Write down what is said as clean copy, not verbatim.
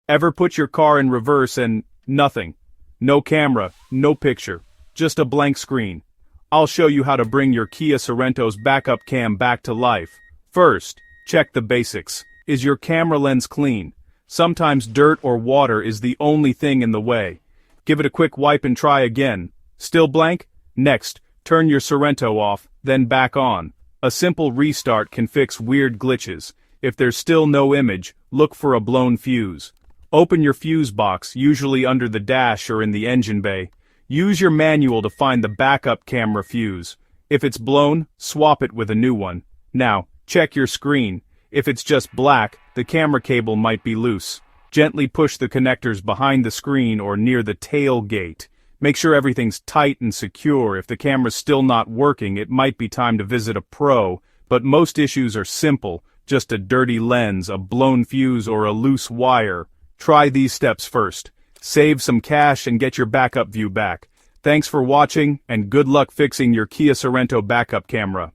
Ever put your car in reverse and nothing? No camera, no picture, just a blank screen. I'll show you how to bring your Kia Sorento's backup cam back to life. First, check the basics. Is your camera lens clean? Sometimes dirt or water is the only thing in the way. Give it a quick wipe and try again. Still blank? Next, turn your Sorento off, then back on. A simple restart can fix weird glitches. If there's still no image, look for a blown fuse. Open your fuse box, usually under the dash or in the engine bay. Use your manual to find the backup camera fuse. If it's blown, swap it with a new one. Now, check your screen. If it's just black, the camera cable might be loose. Gently push the connectors behind the screen or near the tailgate. Make sure everything's tight and secure. If the camera's still not working, it might be time to visit a pro, but most issues are simple. Just a dirty lens, a blown fuse, or a loose wire. Try these steps first. Save some cash and get your backup view back. Thanks for watching, and good luck fixing your Kia Sorento backup camera.